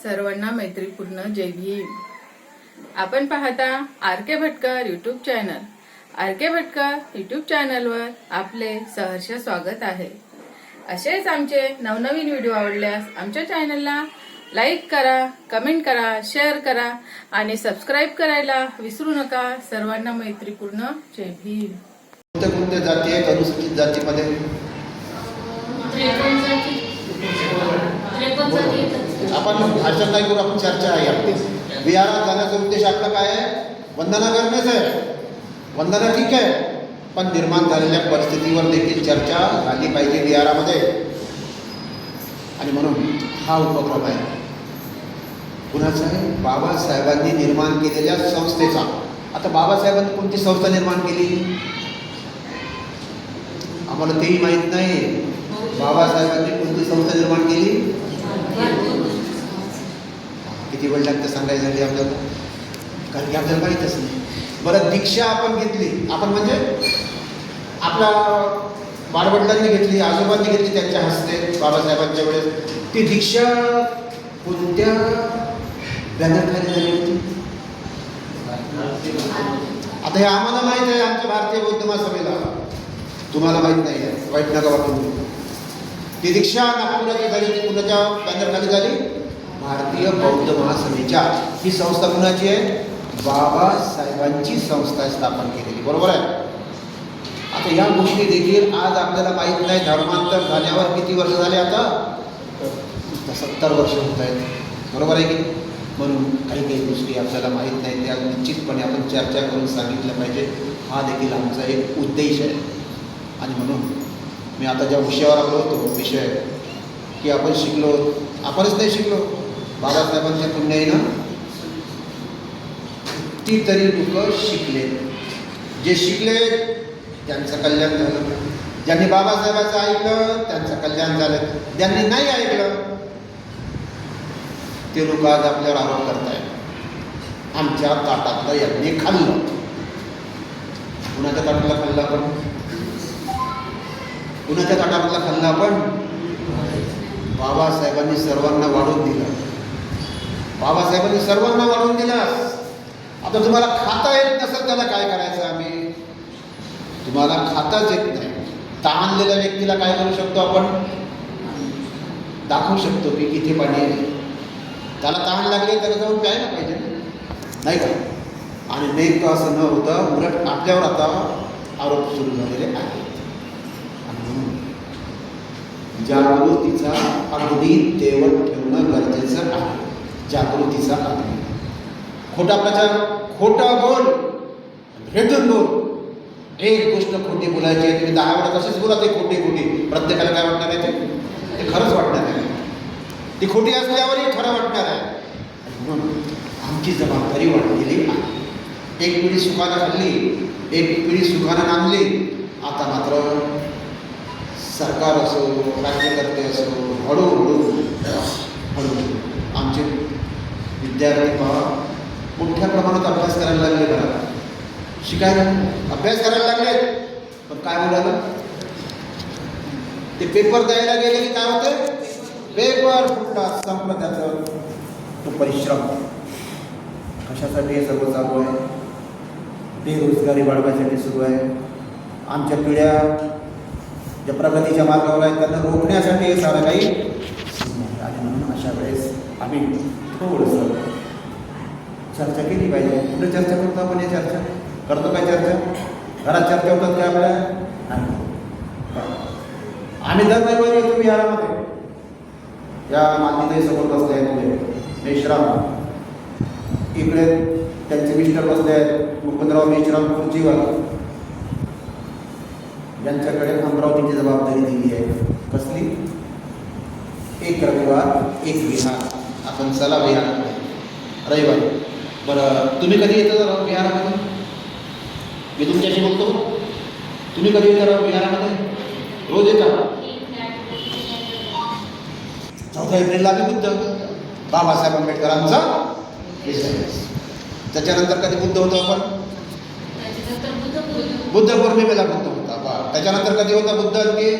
सर्वांना मैत्रीपूर्ण जय भीम. आपण पाहता आर के भटकर यूट्यूब चॅनल. आर के भटकर यूट्यूब चॅनलवर आपले सहर्ष स्वागत आहे. असेच आमचे नवनवीन व्हिडिओ आवडल्यास आमच्या चॅनलला लाईक करा, कमेंट करा, शेअर करा आणि सबस्क्राईब करायला विसरू नका. सर्वांना मैत्रीपूर्ण जय भीम. कोणत्या जाती आहेत अनुसूचित जातीमध्ये? आपण भाषण नाही करू, आपण चर्चा आहे आपली. विहारात जाण्याचा उद्देश आपला काय आहे? वंदना करण्याच आहे. वंदना ठीक आहे, पण निर्माण झालेल्या परिस्थितीवर देखील चर्चा झाली पाहिजे विहारामध्ये. आणि म्हणून हा उपक्रम आहे कुणाचा आहे? बाबासाहेबांनी निर्माण केलेल्या संस्थेचा. आता बाबासाहेबांनी कोणती संस्था निर्माण केली आम्हाला तेही माहीत नाही. बाबासाहेबांनी कोणती संस्था निर्माण केली? किती वेळ लागतं सांगायसाठी आपल्याला, कारण की आपल्याला माहीतच नाही. बरं, दीक्षा आपण घेतली, आपण म्हणजे आपल्या बाळवडिलांनी घेतली, आजोबांनी घेतली त्यांच्या हस्ते बाबासाहेबांच्या वेळेस. ती दीक्षा कोणत्या बॅनरखाली झाली होती? आता हे आम्हाला माहीत आहे, आमच्या भारतीय बौद्ध महासभेला. तुम्हाला माहीत नाही आहे, वाईट नका वाटून. ती दीक्षा नागपुराची झाली, ती कुणाच्या बॅनरखाली झाली? भारतीय बौद्ध महासभेच्या. ही संस्था कुणाची आहे? बाबासाहेबांची संस्था स्थापन केलेली, बरोबर आहे. आता या गोष्टी देखील आज आपल्याला माहीत नाही. धर्मांतर झाल्यावर किती वर्ष झाले? आता 70 वर्ष होत आहेत, बरोबर आहे की. म्हणून काही काही गोष्टी आपल्याला माहीत नाही, त्या निश्चितपणे आपण चर्चा करून सांगितलं पाहिजे. हा देखील आमचा एक उद्देश आहे. आणि म्हणून मी आता ज्या विषयावर आलो होतो, विषय की आपण शिकलो, आपणच नाही शिकलो, बाबासाहेबांच्या पुण्याईनं कितीतरी लोक शिकले. जे शिकले त्यांचं कल्याण झालं. ज्यांनी बाबासाहेबांचं ऐकलं त्यांचं कल्याण झालं. ज्यांनी नाही ऐकलं ते लोक आज आपल्यावर आरोप करतायत. आमच्या ताटातलं यांनी खाल्लं. कुणाच्या ताटातलं खाल्लं आपण? कुणाच्या ताटातला खाल्ला आपण? बाबासाहेबांनी सर्वांना वाढून दिलं. बाबासाहेबांनी सर्वांना वाढून दिलं. आता तुम्हाला खाता येत नसेल त्याला काय करायचं? आम्ही तुम्हाला खाताच येत नाही, तहानलेल्या व्यक्तीला काय करू शकतो आपण? दाखवू शकतो की किती पाणी आहे. त्याला तहान लागली त्याला जाऊन प्यायला पाहिजे, नाही का? आणि नेमकं असं न होतं, उलट आपल्यावर आता आरोप सुरू झालेले आहेत. जागृतीचा अग्नी तेवत ठेवणं गरजेचं आहे. जागृतीचा अग्नी. खोटा प्रचार, खोटा बोल, भेटून बोल. एक गोष्ट खोटी बोलायची आहे, तुम्ही 10 वेळा तसेच बोला ते खोटी. प्रत्येकाला काय वाटणार आहे? ते खरंच वाटणार आहे. ती खोटी असल्यावरही खरं वाटणार आहे. म्हणून आमची जबाबदारी वाढलेली आहे. एक पिढी सुखानं खाल्ली, एक पिढी सुखानं नांदली. आता मात्र सरकार असो, राज्यकर्ते असो, हळूहळू आमचे विद्यार्थी पहा मोठ्या प्रमाणात अभ्यास करायला लागले. बरं, शिकायला अभ्यास करायला लागले, पण काय बोलायला? ते पेपर द्यायला गेले की काय होते? पेपर फुटला, संपलं त्याचं तो परिश्रम. कशासाठी हे सर्व चालू आहे? बेरोजगारी वाढवायसाठी सुरू आहे. आमच्या पिढ्या ज्या प्रगतीच्या मार्गावर आहेत त्यांना रोखण्यासाठी हे सारं काही. आणि म्हणून अशा वेळेस आम्ही थोडंसं चर्चा केली पाहिजे. कुठे चर्चा करतो आपण? हे चर्चा करतो काय? चर्चा घरात चर्चा होतात काय आपल्या? आम्ही दर रविवारी येतो विहारामध्ये. या मातीताई समोर बसले आहेत पुढे मेश्राम, इकडे त्यांचे मिस्टर बसले आहेत मुकुंदराव मेश्राम खुर्चीवर. यांच्याकडे अमरावतीची जबाबदारी दिली आहे. कसली? एक रविवार एक विहार. आपण चला विहारामध्ये रविवारी. बरं, तुम्ही कधी येता विहारामध्ये? मी तुमच्याशी बोलतो. तुम्ही कधी येता विहारामध्ये? रोज येता? 14 एप्रिलला आम्ही बुद्ध बाबासाहेब आंबेडकरांचा विजय. त्याच्यानंतर कधी बुद्ध होतो आपण? बुद्ध पौर्णिमेला बुद्ध होता. त्याच्यानंतर कधी होता बुद्ध? आणखी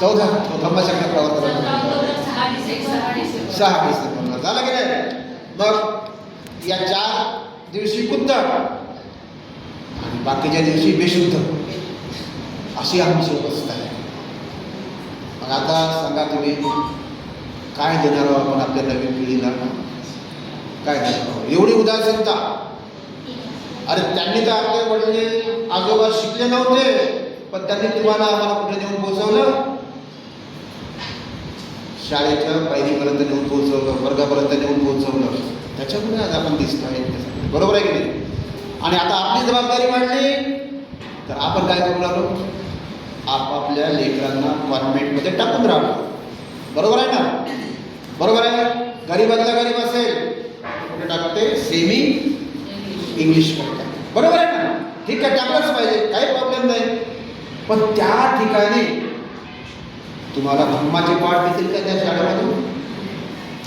14 धम्मचक्र प्रवर्तन. 6 डिसेंबरला झालं की नाही. मग या 4 दिवशी शुद्ध आणि बाकीच्या दिवशी बेशुद्ध अशी आमची अवस्था आहे. मग आता सांगा तुम्ही काय देणार आहोत आपण आपल्या नवीन पिढीला, काय देणार आहोत? एवढी उदासीनता. अरे त्यांनी तर आपले वडील आजोबा शिकले नव्हते, पण त्यांनी तुम्हाला आम्हाला कुठे नेऊन पोहोचवलं, शाळेच्या पायरीपर्यंत नेऊन पोहोचवलं, वर्गापर्यंत नेऊन पोहोचवलं. त्याच्यामुळे आज आपण दिसतो आहे, बरोबर आहे की नाही. आणि आता आपली जबाबदारी वाढली तर आपण काय करू लागलो, आपापल्या लेकरांना कॉन्व्हेंटमध्ये टाकून राहिलो. बरोबर आहे ना, बरोबर आहे. गरीबातला गरीब असेल कुठे टाकते, सेमी इंग्लिश करतात, बरोबर आहे ना. ठीक आहे, टाकलंच पाहिजे, काही प्रॉब्लेम नाही. पण त्या ठिकाणी तुम्हाला धम्माचे पाठ देतील का त्या शाळेमधून?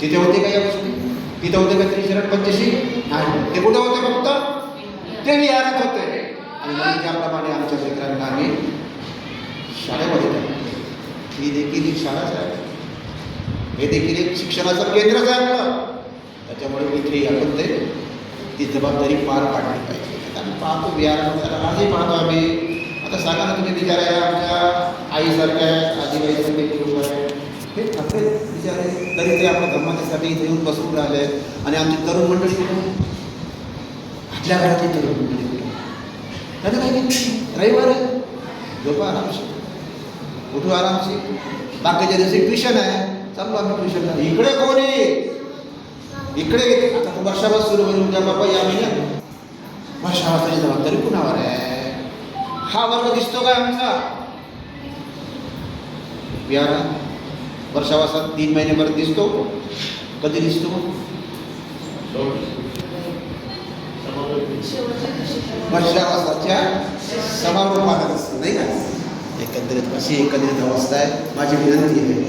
तिथे होते का या गोष्टी? तिथे होते का त्रिशरण पंचशी? नाही. ते कुठे होते? फक्त ते विहारात होते. आणि म्हणून त्याप्रमाणे आमच्या लेकरांना आम्ही शाळेमध्ये टाकतो. ही देखील एक शाळाच आहे, हे देखील एक शिक्षणाचं केंद्रच आहे आपलं. त्याच्यामुळे इथे आपण ती जबाबदारी पार पाडली पाहिजे. आम्ही पाहतो विहारामध्ये, आजही पाहतो आम्ही. आता सांगा ना तुम्ही, बिचारा आमच्या आईसारख्या आजीबाईसारखे लोक आहेत, हे थकले बिचारे, तरी ते आपल्या धर्माच्यासाठी इथे येऊन बसून राहिले. आणि आमची तरुण मंडळी कुठे, आपल्या घरातली तरुण मंडळी कुठे, त्यांना काय केलं, रविवार आहे, झोपा आरामशी, उठू आरामशी. बाकीच्या दिवशी ट्युशन आहे, चाललो आम्ही ट्युशनला. इकडे कोणी, इकडे आता वर्षाभास सुरू होईल उद्या बाबा या महिन्यात. वर्षाभासाची जबाबदारी कुणावर आहे? हा वर्ग दिसतो का आमचा बिहार वर्षावासात 3 महिन्यापर्यंत दिसतो? कधी दिसतो? वर्षावासाच्या समारोपाला दिसतो, नाही का. एकंदरीत अशी एकंदरीत अवस्था आहे. माझी विनंती आहे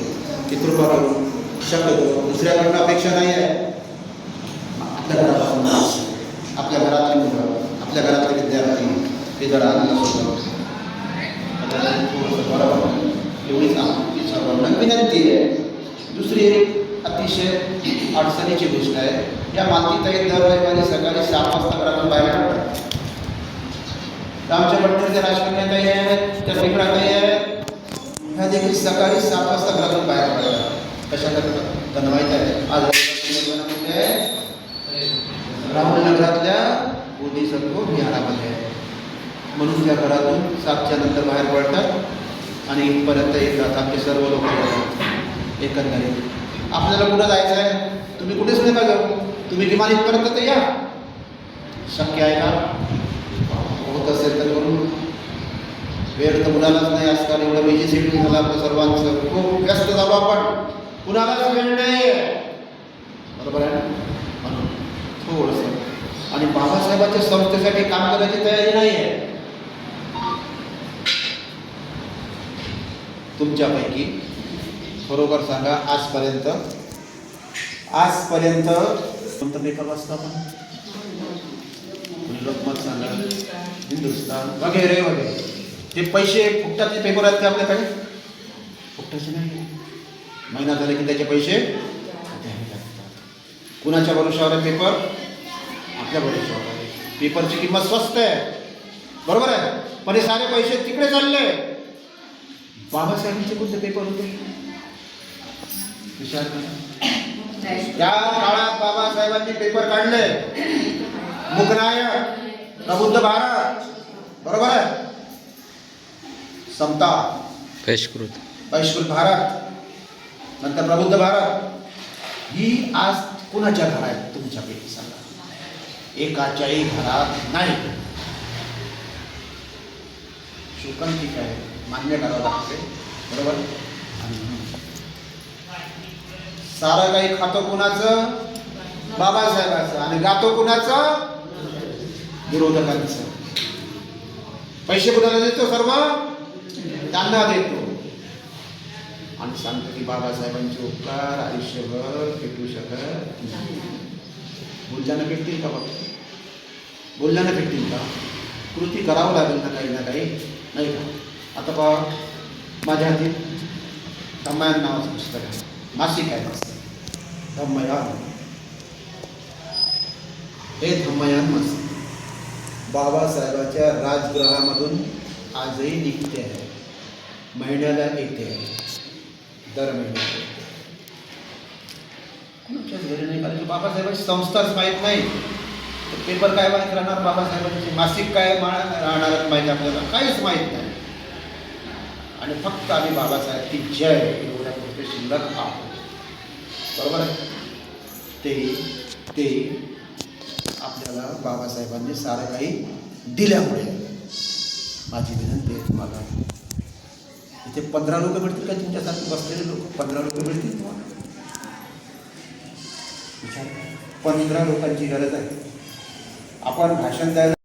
की कृपा करून शक्यतो दुसऱ्याकडून अपेक्षा नाही आहे. आपल्या घरापासून, आपल्या घरातली मुलं, आपल्या घरातले विद्यार्थी ते जरा एवढीच आमची सर्वांना विनंती आहे. दुसरी एक अतिशय अडचणीची गोष्ट आहे, या मातीताई दर रविवारी सकाळी 7 वाजता घरातून बाहेर पडतात. आमच्या पट्टीच्या राजकन्याताई आहेत, त्या टिकडाताई आहेत, ह्या देखील सकाळी 7 वाजता घरातून बाहेर पडतात. कशा करतात त्यांना माहीत आहे. आज राहुल नगरातल्या बोधिसत्व विहारामध्ये आहे, म्हणून त्या घरातून 7च्या नंतर बाहेर पडतात आणि इथपर्यंत येतात. आमचे सर्व लोक एकंदरीत आपल्याला कुठं जायचं आहे, तुम्ही कुठेच नका जाऊ, तुम्ही विमान इथपर्यंत तर या. शक्य आहे का? होत असेल तर करून. वेळ तर कुणालाच नाही आजकाल, एवढं बिझी शेड्यूल झालं आपलं सर्वांचं, खूप व्यस्त झालो आपण, कुणालाच वेळ नाही आहे, बरोबर आहे ना. म्हणून थोडंसं, आणि बाबासाहेबांच्या संस्थेसाठी काम करायची तयारी नाही आहे तुमच्यापैकी. बरोबर सांगा, आजपर्यंत कोणतं पेपर वाचता आपण? लोकमत सांगा, हिंदुस्तान वगैरे वगैरे. ते पैसे फुकटाचे पेपर आहेत ते आपल्याकडे? फुकटाचे नाही. महिना झाले की त्याचे पैसे द्यावे लागतात. कुणाच्या भरोशावर आहे पेपर? आपल्या भरोशावर आहे. पेपरची किंमत स्वस्त आहे, बरोबर आहे, पण हे सारे पैसे तिकडे चालले. बाबासाहेबांचे कोणते पेपर होते विचार करा. त्या काळात बाबासाहेबांनी पेपर काढले, मुकनायक, प्रबुद्ध भारत, बरोबर आहे, समता, बहिष्कृत भारत, नंतर प्रबुद्ध भारत. ही आज कुणाच्या घरात आहे तुमच्यापैकी सांगा? एकाच्याही घरात नाही. शोकन ठीक आहे, मान्य करावं लागते, बरोबर. सारं काही खातो कुणाचं? बाबासाहेबांचं. आणि गातो कुणाचं? विरोधकांचं. पैसे कुणाला देतो? सर्व त्यांना देतो. आणि सांगतो की बाबासाहेबांचे उपकार आयुष्यभर भेटू शकत नाही. बोलल्यानं भेटतील का? बाबा बोलल्यानं भेटतील का? कृती करावं लागेल ना काही ना काही, नाही का. आता पहा, माझ्या हाती रामायण नावाचं पुस्तक आहे, मासिक आहे धम्मयान. हे धम्मयान मासिक बाबासाहेबांच्या राजगृहामधून आजही निघते आहे, महिन्याला येते आहे, दर महिन्याला येते. कुणाच्याच घरी नाही, कारण की बाबासाहेबांची संस्थाच माहीत नाही. पेपर काय माहीत राहणार, बाबासाहेबांची मासिक काय राहणार माहीत आपल्याला काहीच माहीत नाही. आणि फक्त आम्ही बाबासाहेब की जय एवढ्या गोष्टी शिल्लक आहोत. बरोबर आहे. ते आपल्याला बाबासाहेबांनी सारं काही दिल्यामुळे. माझी विनंती आहे तुम्हाला, इथे 15 लोक मिळतील का तुमच्यासारखे बसलेले लोक? 15 लोक मिळतील तुम्हाला? 15 लोकांची गरज आहे. आपण भाषण द्यायला